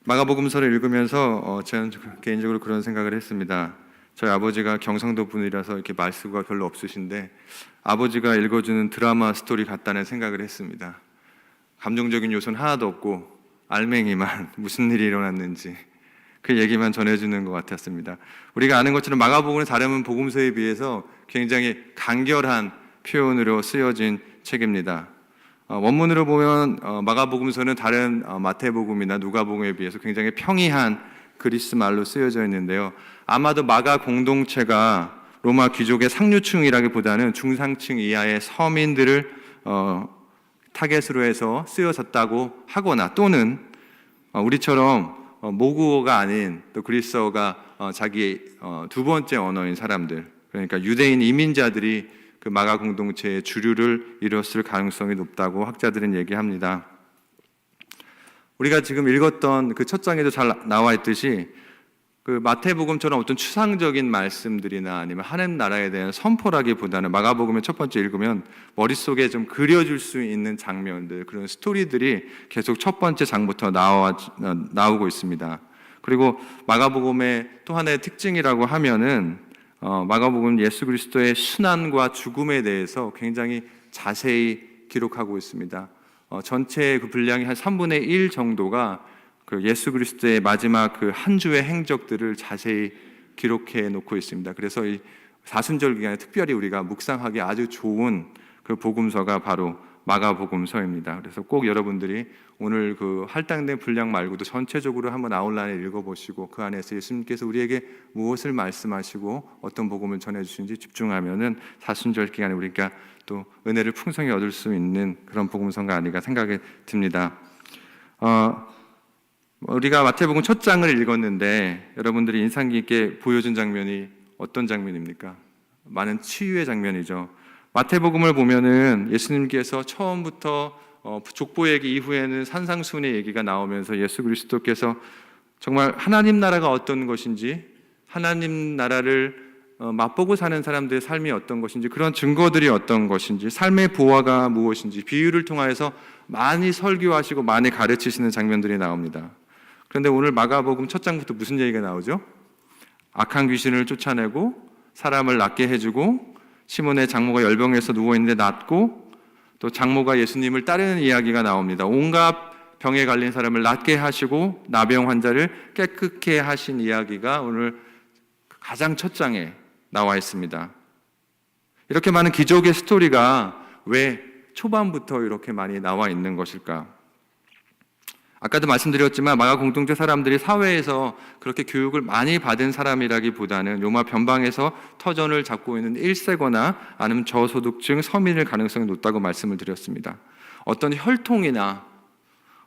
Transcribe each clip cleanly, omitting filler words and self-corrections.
마가복음서를 읽으면서 저는 개인적으로 그런 생각을 했습니다. 저희 아버지가 경상도 분이라서 이렇게 말수가 별로 없으신데 아버지가 읽어주는 드라마 스토리 같다는 생각을 했습니다. 감정적인 요소는 하나도 없고 알맹이만 무슨 일이 일어났는지 그 얘기만 전해주는 것 같았습니다. 우리가 아는 것처럼 마가복음은 다른 복음서에 비해서 굉장히 간결한 표현으로 쓰여진 책입니다. 원문으로 보면 마가복음서는 다른 마태복음이나 누가복음에 비해서 굉장히 평이한 그리스 말로 쓰여져 있는데요. 아마도 마가 공동체가 로마 귀족의 상류층이라기보다는 중상층 이하의 서민들을 타겟으로 해서 쓰여졌다고 하거나 또는 우리처럼 모국어가 아닌 또 그리스어가 자기 두 번째 언어인 사람들, 그러니까 유대인 이민자들이 그 마가 공동체의 주류를 이뤘을 가능성이 높다고 학자들은 얘기합니다. 우리가 지금 읽었던 그 첫 장에도 잘 나와 있듯이 그 마태복음처럼 어떤 추상적인 말씀들이나 아니면 하나님 나라에 대한 선포라기보다는 마가복음의 첫 번째 읽으면 머릿속에 좀 그려줄 수 있는 장면들, 그런 스토리들이 계속 첫 번째 장부터 나오고 있습니다. 그리고 마가복음의 또 하나의 특징이라고 하면은 마가복음은 예수 그리스도의 순환과 죽음에 대해서 굉장히 자세히 기록하고 있습니다. 전체 그 분량이 한 3분의 1 정도가 그 예수 그리스도의 마지막 그 한 주의 행적들을 자세히 기록해 놓고 있습니다. 그래서 이 사순절 기간에 특별히 우리가 묵상하기 아주 좋은 그 복음서가 바로 마가복음서입니다. 그래서 꼭 여러분들이 오늘 그 할당된 분량 말고도 전체적으로 한번 아웃라인을 읽어보시고 그 안에서 예수님께서 우리에게 무엇을 말씀하시고 어떤 복음을 전해주신지 집중하면은 사순절 기간에 우리가 또 은혜를 풍성히 얻을 수 있는 그런 복음서가 아닌가 생각이 듭니다. 우리가 마태복음 첫 장을 읽었는데 여러분들이 인상 깊게 보여준 장면이 어떤 장면입니까? 많은 치유의 장면이죠. 마태복음을 보면은 예수님께서 처음부터 족보 얘기 이후에는 산상수훈의 얘기가 나오면서 예수 그리스도께서 정말 하나님 나라가 어떤 것인지, 하나님 나라를 맛보고 사는 사람들의 삶이 어떤 것인지, 그런 증거들이 어떤 것인지, 삶의 보화가 무엇인지 비유를 통하여서 많이 설교하시고 많이 가르치시는 장면들이 나옵니다. 그런데 오늘 마가복음 첫 장부터 무슨 얘기가 나오죠? 악한 귀신을 쫓아내고 사람을 낫게 해주고 시몬의 장모가 열병에서 누워있는데 낫고 또 장모가 예수님을 따르는 이야기가 나옵니다. 온갖 병에 걸린 사람을 낫게 하시고 나병 환자를 깨끗게 하신 이야기가 오늘 가장 첫 장에 나와 있습니다. 이렇게 많은 기적의 스토리가 왜 초반부터 이렇게 많이 나와 있는 것일까? 아까도 말씀드렸지만 마가 공동체 사람들이 사회에서 그렇게 교육을 많이 받은 사람이라기보다는 로마 변방에서 터전을 잡고 있는 1세거나 아니면 저소득층 서민일 가능성이 높다고 말씀을 드렸습니다. 어떤 혈통이나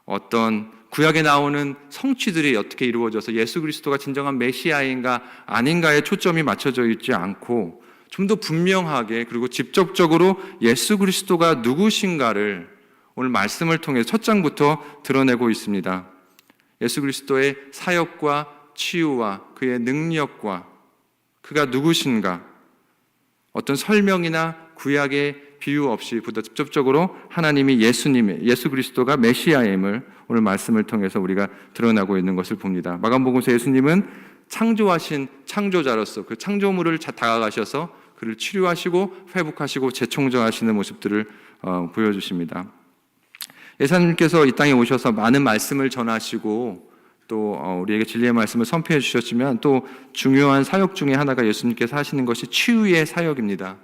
어떤 구약에 나오는 성취들이 어떻게 이루어져서 예수 그리스도가 진정한 메시아인가 아닌가에 초점이 맞춰져 있지 않고 좀 더 분명하게 그리고 직접적으로 예수 그리스도가 누구신가를 오늘 말씀을 통해 첫 장부터 드러내고 있습니다. 예수 그리스도의 사역과 치유와 그의 능력과 그가 누구신가, 어떤 설명이나 구약의 비유 없이 보다 직접적으로 하나님이 예수 그리스도가 메시아임을 오늘 말씀을 통해서 우리가 드러나고 있는 것을 봅니다. 마가복음서 예수님은 창조하신 창조자로서 그 창조물을 다가가셔서 그를 치료하시고 회복하시고 재청정하시는 모습들을 보여주십니다. 예수님께서 이 땅에 오셔서 많은 말씀을 전하시고 또 우리에게 진리의 말씀을 선포해 주셨지만 또 중요한 사역 중에 하나가 예수님께서 하시는 것이 치유의 사역입니다.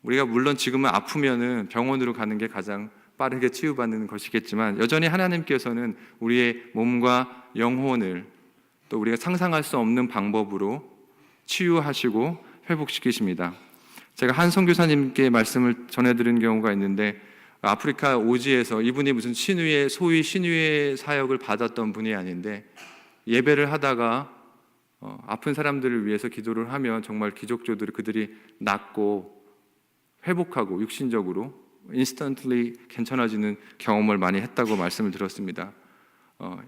우리가 물론 지금은 아프면은 병원으로 가는 게 가장 빠르게 치유받는 것이겠지만 여전히 하나님께서는 우리의 몸과 영혼을 또 우리가 상상할 수 없는 방법으로 치유하시고 회복시키십니다. 제가 한 선교사님께 말씀을 전해드린 경우가 있는데 아프리카 오지에서 이분이 무슨 소위 신유의 사역을 받았던 분이 아닌데 예배를 하다가 아픈 사람들을 위해서 기도를 하면 정말 기적조들이 그들이 낫고 회복하고 육신적으로 인스턴트리 괜찮아지는 경험을 많이 했다고 말씀을 들었습니다.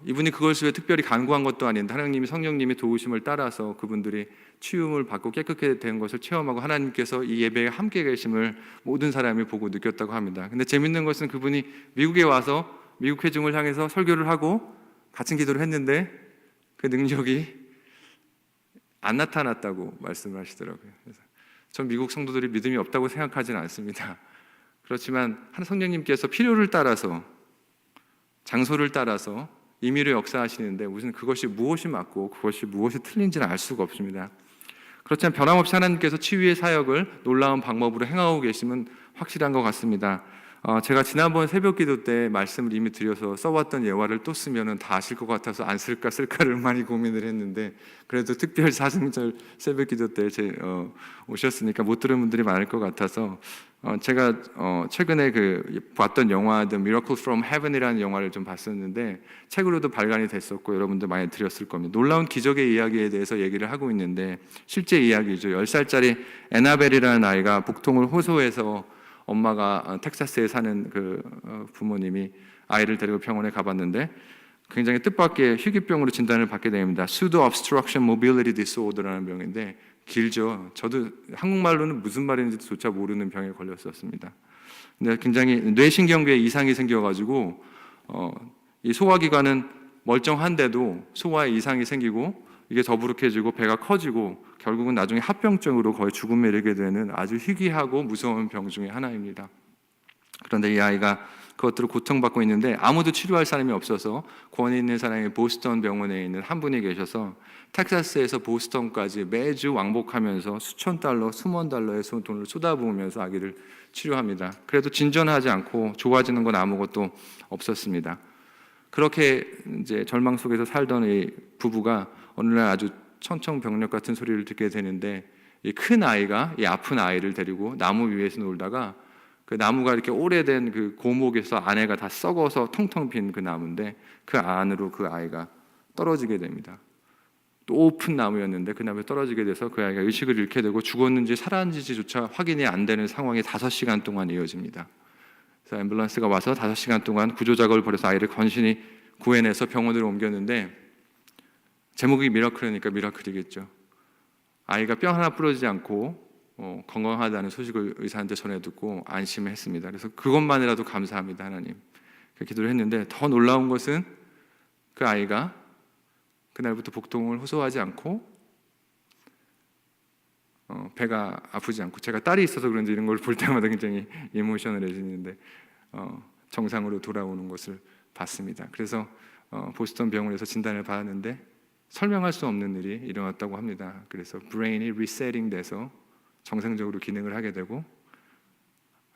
이분이 그것을 특별히 간구한 것도 아닌데 하나님이 성령님의 도우심을 따라서 그분들이 치유를 받고 깨끗게 된 것을 체험하고 하나님께서 이 예배에 함께 계심을 모든 사람이 보고 느꼈다고 합니다. 근데 재밌는 것은 그분이 미국에 와서 미국 회중을 향해서 설교를 하고 같은 기도를 했는데 그 능력이 안 나타났다고 말씀을 하시더라고요. 그래서 전 미국 성도들이 믿음이 없다고 생각하지는 않습니다. 그렇지만 한 성령님께서 필요를 따라서, 장소를 따라서 임의로 역사하시는데 무슨 그것이 무엇이 맞고 그것이 무엇이 틀린지는 알 수가 없습니다. 그렇지만 변함없이 하나님께서 치유의 사역을 놀라운 방법으로 행하고 계시면 확실한 것 같습니다. 제가 지난번 새벽 기도 때 말씀을 이미 드려서 써왔던 예화를 또 쓰면 다 아실 것 같아서 안 쓸까를 많이 고민을 했는데, 그래도 특별 사순절 새벽 기도 때 오셨으니까 못 들은 분들이 많을 것 같아서 제가 최근에 봤던 영화 The Miracle from Heaven이라는 영화를 좀 봤었는데 책으로도 발간이 됐었고 여러분들 많이 들었을 겁니다. 놀라운 기적의 이야기에 대해서 얘기를 하고 있는데 실제 이야기죠. 10살짜리 에나벨이라는 아이가 복통을 호소해서 엄마가 텍사스에 사는 부모님이 아이를 데리고 병원에 가봤는데 굉장히 뜻밖의 희귀병으로 진단을 받게 됩니다. Pseudo Obstruction Mobility Disorder라는 병인데 길죠. 저도 한국말로는 무슨 말인지조차 모르는 병에 걸렸었습니다. 근데 굉장히 뇌신경계에 이상이 생겨가지고 이 소화기관은 멀쩡한데도 소화에 이상이 생기고 이게 더부룩해지고 배가 커지고 결국은 나중에 합병증으로 거의 죽음에 이르게 되는 아주 희귀하고 무서운 병 중에 하나입니다. 그런데 이 아이가 그것들을 고통받고 있는데 아무도 치료할 사람이 없어서 권위 있는 사람이 보스턴 병원에 있는 한 분이 계셔서 텍사스에서 보스턴까지 매주 왕복하면서 수천 달러, 수만 달러의 돈을 쏟아부으면서 아기를 치료합니다. 그래도 진전하지 않고 좋아지는 건 아무것도 없었습니다. 그렇게 이제 절망 속에서 살던 이 부부가 어느 날 아주 천청병력 같은 소리를 듣게 되는데 이 큰 아이가 이 아픈 아이를 데리고 나무 위에서 놀다가 그 나무가 이렇게 오래된 그 고목에서 안에가 다 썩어서 텅텅 빈 그 나무인데 그 안으로 그 아이가 떨어지게 됩니다. 높은 나무였는데 그 나무에 떨어지게 돼서 그 아이가 의식을 잃게 되고 죽었는지 살았는지조차 확인이 안 되는 상황이 5시간 동안 이어집니다. 그래서 앰뷸런스가 와서 5시간 동안 구조작업을 벌여서 아이를 건신히 구해내서 병원으로 옮겼는데 제목이 미라클이니까 미라클이겠죠. 아이가 뼈 하나 부러지지 않고 건강하다는 소식을 의사한테 전해 듣고 안심했습니다. 그래서 그것만이라도 감사합니다 하나님, 그렇게 기도를 했는데 더 놀라운 것은 그 아이가 그날부터 복통을 호소하지 않고 배가 아프지 않고, 제가 딸이 있어서 그런지 이런 걸 볼 때마다 굉장히 이모셔널해지는데 정상으로 돌아오는 것을 봤습니다. 그래서 보스턴 병원에서 진단을 받았는데 설명할 수 없는 일이 일어났다고 합니다. 그래서 브레인이 리세팅 돼서 정상적으로 기능을 하게 되고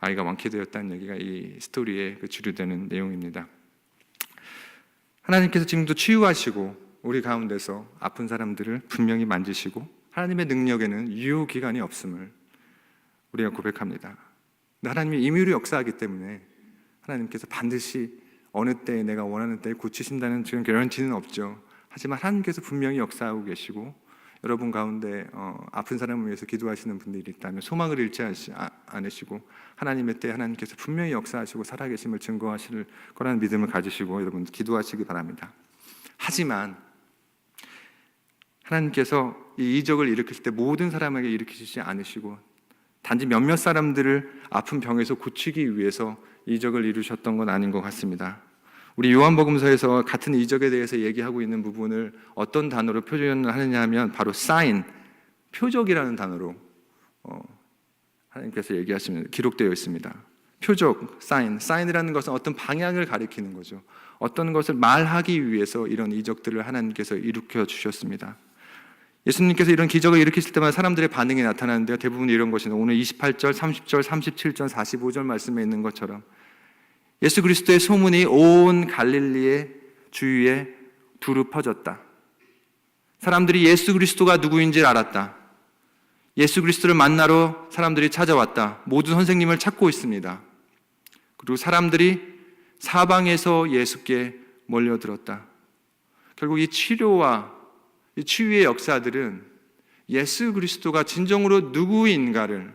아이가 완쾌되었다는 얘기가 이 스토리의 주류되는 내용입니다. 하나님께서 지금도 치유하시고 우리 가운데서 아픈 사람들을 분명히 만지시고 하나님의 능력에는 유효기간이 없음을 우리가 고백합니다. 하나님이 임의로 역사하기 때문에 하나님께서 반드시 어느 때에 내가 원하는 때에 고치신다는 지금 개런티는 없죠. 하지만 하나님께서 분명히 역사하고 계시고 여러분 가운데 아픈 사람을 위해서 기도하시는 분들이 있다면 소망을 잃지 않으시고 하나님의 때 하나님께서 분명히 역사하시고 살아계심을 증거하실 거라는 믿음을 가지시고 여러분 기도하시기 바랍니다. 하지만 하나님께서 이 이적을 일으키실 때 모든 사람에게 일으키시지 않으시고 단지 몇몇 사람들을 아픈 병에서 고치기 위해서 이적을 이루셨던 건 아닌 것 같습니다. 우리 요한복음서에서 같은 이적에 대해서 얘기하고 있는 부분을 어떤 단어로 표현하느냐 하면 바로 사인, 표적이라는 단어로 하나님께서 얘기하시면 기록되어 있습니다. 표적, 사인이라는 것은 어떤 방향을 가리키는 거죠. 어떤 것을 말하기 위해서 이런 이적들을 하나님께서 일으켜 주셨습니다. 예수님께서 이런 기적을 일으키실 때마다 사람들의 반응이 나타나는데요, 대부분 이런 것입니다. 오늘 28절, 30절, 37절, 45절 말씀에 있는 것처럼 예수 그리스도의 소문이 온 갈릴리의 주위에 두루 퍼졌다. 사람들이 예수 그리스도가 누구인지를 알았다. 예수 그리스도를 만나러 사람들이 찾아왔다. 모든 선생님을 찾고 있습니다. 그리고 사람들이 사방에서 예수께 몰려들었다. 결국 이 치료와 이 치유의 역사들은 예수 그리스도가 진정으로 누구인가를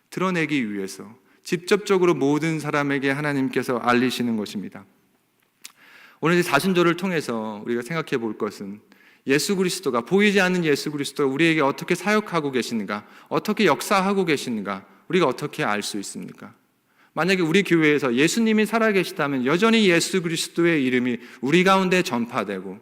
드러내기 위해서 직접적으로 모든 사람에게 하나님께서 알리시는 것입니다. 오늘 이 사순절을 통해서 우리가 생각해 볼 것은 예수 그리스도가, 보이지 않는 예수 그리스도가 우리에게 어떻게 사역하고 계시는가, 어떻게 역사하고 계시는가, 우리가 어떻게 알 수 있습니까? 만약에 우리 교회에서 예수님이 살아계시다면 여전히 예수 그리스도의 이름이 우리 가운데 전파되고,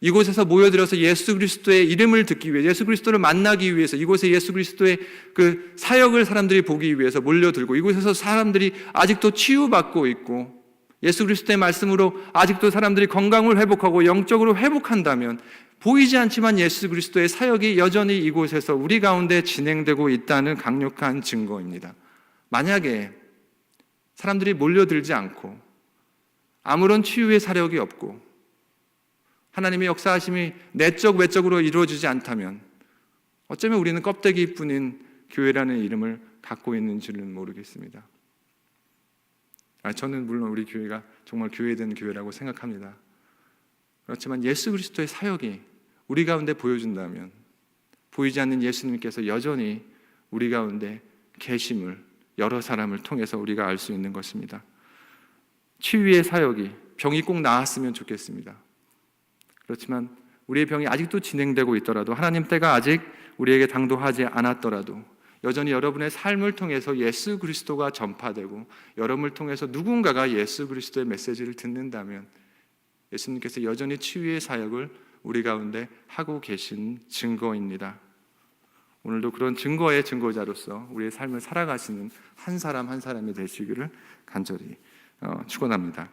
이곳에서 모여들어서 예수 그리스도의 이름을 듣기 위해, 예수 그리스도를 만나기 위해서, 이곳에 예수 그리스도의 그 사역을 사람들이 보기 위해서 몰려들고, 이곳에서 사람들이 아직도 치유받고 있고, 예수 그리스도의 말씀으로 아직도 사람들이 건강을 회복하고 영적으로 회복한다면, 보이지 않지만 예수 그리스도의 사역이 여전히 이곳에서 우리 가운데 진행되고 있다는 강력한 증거입니다. 만약에 사람들이 몰려들지 않고 아무런 치유의 사력이 없고 하나님의 역사하심이 내적 외적으로 이루어지지 않다면 어쩌면 우리는 껍데기뿐인 교회라는 이름을 갖고 있는지는 모르겠습니다. 저는 물론 우리 교회가 정말 교회된 교회라고 생각합니다. 그렇지만 예수 그리스도의 사역이 우리 가운데 보여준다면 보이지 않는 예수님께서 여전히 우리 가운데 계심을 여러 사람을 통해서 우리가 알 수 있는 것입니다. 치유의 사역이, 병이 꼭 나았으면 좋겠습니다. 그렇지만 우리의 병이 아직도 진행되고 있더라도, 하나님 때가 아직 우리에게 당도하지 않았더라도 여전히 여러분의 삶을 통해서 예수 그리스도가 전파되고 여러분을 통해서 누군가가 예수 그리스도의 메시지를 듣는다면 예수님께서 여전히 치유의 사역을 우리 가운데 하고 계신 증거입니다. 오늘도 그런 증거의 증거자로서 우리의 삶을 살아가시는 한 사람 한 사람이 되시기를 간절히 축원합니다.